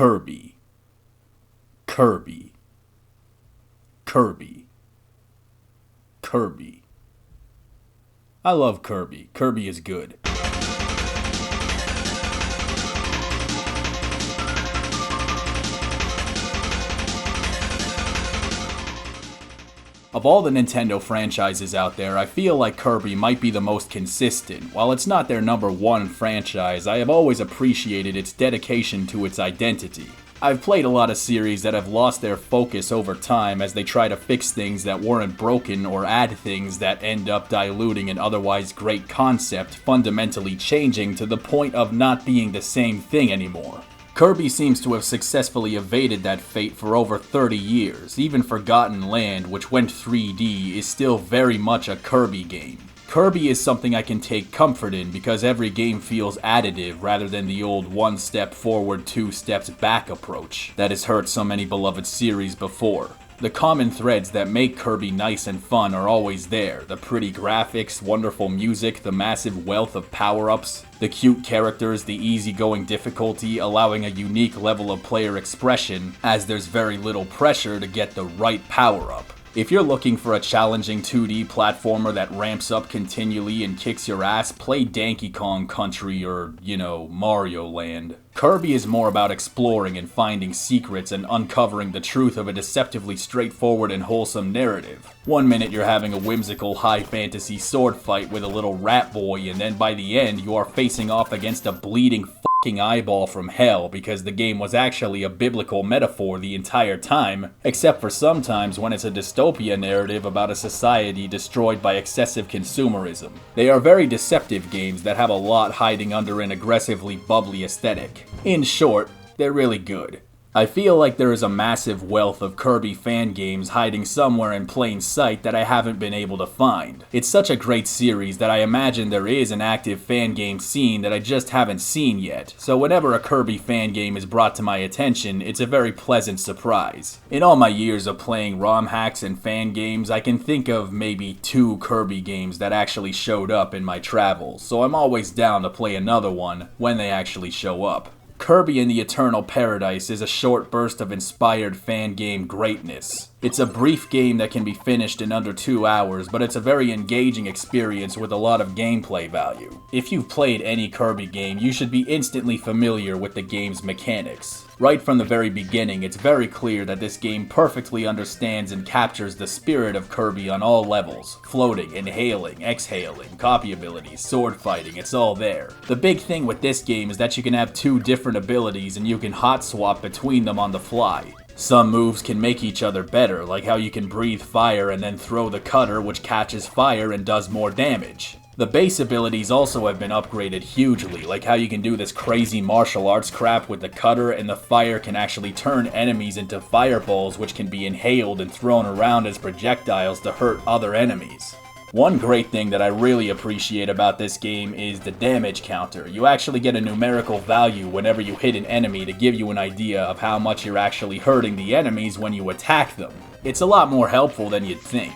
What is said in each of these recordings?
Kirby, Kirby, Kirby, Kirby. I love Kirby. Kirby is good. Of all the Nintendo franchises out there, I feel like Kirby might be the most consistent. While it's not their #1 franchise, I have always appreciated its dedication to its identity. I've played a lot of series that have lost their focus over time as they try to fix things that weren't broken or add things that end up diluting an otherwise great concept, fundamentally changing to the point of not being the same thing anymore. Kirby seems to have successfully evaded that fate for over 30 years. Even Forgotten Land, which went 3D, is still very much a Kirby game. Kirby is something I can take comfort in because every game feels additive rather than the old one step forward, 2 steps back approach that has hurt so many beloved series before. The common threads that make Kirby nice and fun are always there. The pretty graphics, wonderful music, the massive wealth of power-ups, the cute characters, the easygoing difficulty, allowing a unique level of player expression, as there's very little pressure to get the right power-up. If you're looking for a challenging 2D platformer that ramps up continually and kicks your ass, play Donkey Kong Country or, Mario Land. Kirby is more about exploring and finding secrets and uncovering the truth of a deceptively straightforward and wholesome narrative. One minute you're having a whimsical high fantasy sword fight with a little rat boy, and then by the end you are facing off against a bleeding eyeball from hell because the game was actually a biblical metaphor the entire time, except for sometimes when it's a dystopia narrative about a society destroyed by excessive consumerism. They are very deceptive games that have a lot hiding under an aggressively bubbly aesthetic. In short, they're really good. I feel like there is a massive wealth of Kirby fan games hiding somewhere in plain sight that I haven't been able to find. It's such a great series that I imagine there is an active fan game scene that I just haven't seen yet, so whenever a Kirby fan game is brought to my attention, it's a very pleasant surprise. In all my years of playing ROM hacks and fan games, I can think of maybe 2 Kirby games that actually showed up in my travels, so I'm always down to play another one when they actually show up. Kirby in the Eternal Paradise is a short burst of inspired fan game greatness. It's a brief game that can be finished in under 2 hours, but it's a very engaging experience with a lot of gameplay value. If you've played any Kirby game, you should be instantly familiar with the game's mechanics. Right from the very beginning, it's very clear that this game perfectly understands and captures the spirit of Kirby on all levels. Floating, inhaling, exhaling, copy abilities, sword fighting, it's all there. The big thing with this game is that you can have 2 different abilities and you can hot swap between them on the fly. Some moves can make each other better, like how you can breathe fire and then throw the cutter, which catches fire and does more damage. The base abilities also have been upgraded hugely, like how you can do this crazy martial arts crap with the cutter and the fire can actually turn enemies into fireballs which can be inhaled and thrown around as projectiles to hurt other enemies. One great thing that I really appreciate about this game is the damage counter. You actually get a numerical value whenever you hit an enemy to give you an idea of how much you're actually hurting the enemies when you attack them. It's a lot more helpful than you'd think.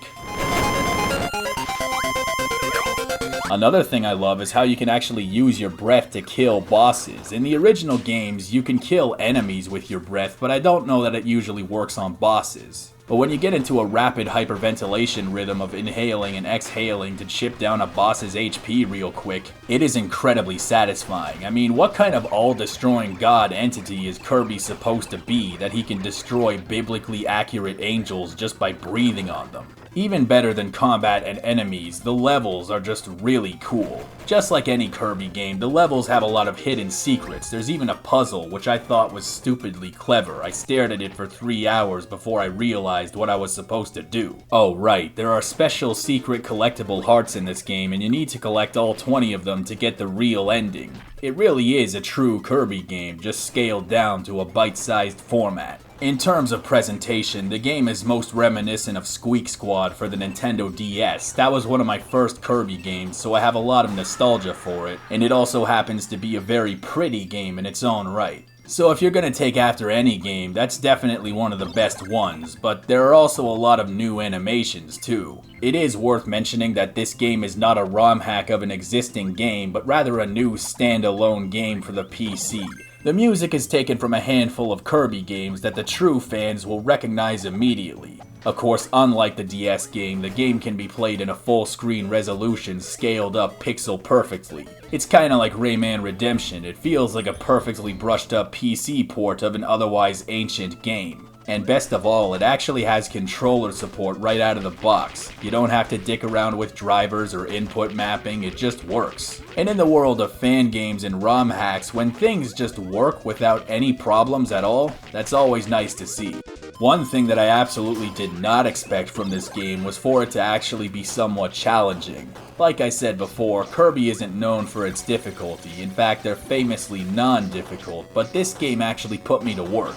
Another thing I love is how you can actually use your breath to kill bosses. In the original games, you can kill enemies with your breath, but I don't know that it usually works on bosses. But when you get into a rapid hyperventilation rhythm of inhaling and exhaling to chip down a boss's HP real quick, it is incredibly satisfying. I mean, what kind of all-destroying god entity is Kirby supposed to be that he can destroy biblically accurate angels just by breathing on them? Even better than combat and enemies, the levels are just really cool. Just like any Kirby game, the levels have a lot of hidden secrets. There's even a puzzle, which I thought was stupidly clever. I stared at it for 3 hours before I realized what I was supposed to do. Oh right, there are special secret collectible hearts in this game, and you need to collect all 20 of them to get the real ending. It really is a true Kirby game, just scaled down to a bite-sized format. In terms of presentation, the game is most reminiscent of Squeak Squad for the Nintendo DS. That was one of my first Kirby games, so I have a lot of nostalgia for it, and it also happens to be a very pretty game in its own right. So if you're gonna take after any game, that's definitely one of the best ones, but there are also a lot of new animations too. It is worth mentioning that this game is not a ROM hack of an existing game, but rather a new standalone game for the PC. The music is taken from a handful of Kirby games that the true fans will recognize immediately. Of course, unlike the DS game, the game can be played in a full screen resolution scaled up pixel perfectly. It's kinda like Rayman Redemption, it feels like a perfectly brushed up PC port of an otherwise ancient game. And best of all, it actually has controller support right out of the box. You don't have to dick around with drivers or input mapping, it just works. And in the world of fan games and ROM hacks, when things just work without any problems at all, that's always nice to see. One thing that I absolutely did not expect from this game was for it to actually be somewhat challenging. Like I said before, Kirby isn't known for its difficulty, in fact they're famously non-difficult, but this game actually put me to work.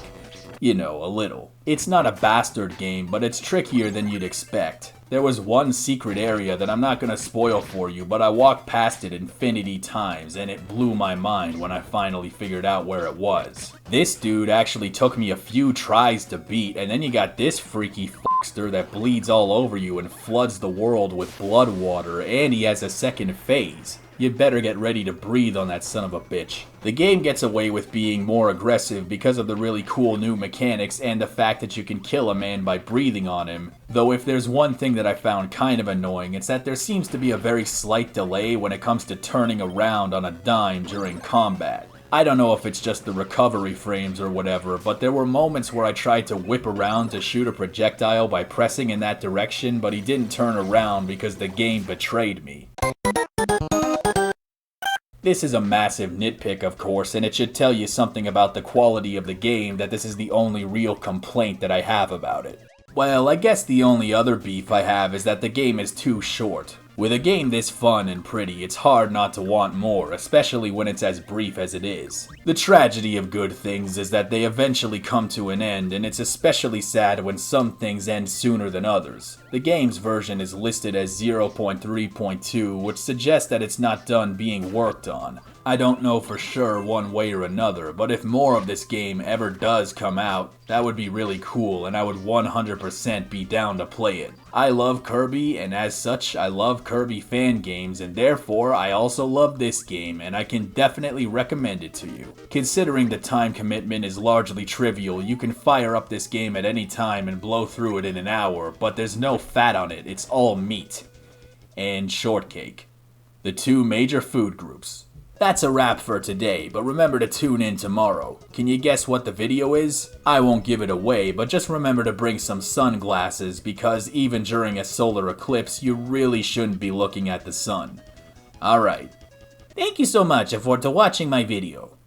You know, a little. It's not a bastard game, but it's trickier than you'd expect. There was one secret area that I'm not gonna spoil for you, but I walked past it infinity times, and it blew my mind when I finally figured out where it was. This dude actually took me a few tries to beat, and then you got this freaky fuckster that bleeds all over you and floods the world with blood water, and he has a second phase. You better get ready to breathe on that son of a bitch. The game gets away with being more aggressive because of the really cool new mechanics and the fact that you can kill a man by breathing on him. Though if there's one thing that I found kind of annoying, it's that there seems to be a very slight delay when it comes to turning around on a dime during combat. I don't know if it's just the recovery frames or whatever, but there were moments where I tried to whip around to shoot a projectile by pressing in that direction, but he didn't turn around because the game betrayed me. This is a massive nitpick, of course, and it should tell you something about the quality of the game that this is the only real complaint that I have about it. Well, I guess the only other beef I have is that the game is too short. With a game this fun and pretty, it's hard not to want more, especially when it's as brief as it is. The tragedy of good things is that they eventually come to an end, and it's especially sad when some things end sooner than others. The game's version is listed as 0.3.2, which suggests that it's not done being worked on. I don't know for sure one way or another, but if more of this game ever does come out, that would be really cool and I would 100% be down to play it. I love Kirby, and as such, I love Kirby fan games, and therefore I also love this game, and I can definitely recommend it to you. Considering the time commitment is largely trivial, you can fire up this game at any time and blow through it in an hour, but there's no fat on it, it's all meat. And shortcake. The two major food groups. That's a wrap for today, but remember to tune in tomorrow. Can you guess what the video is? I won't give it away, but just remember to bring some sunglasses because even during a solar eclipse, you really shouldn't be looking at the sun. Alright. Thank you so much for watching my video.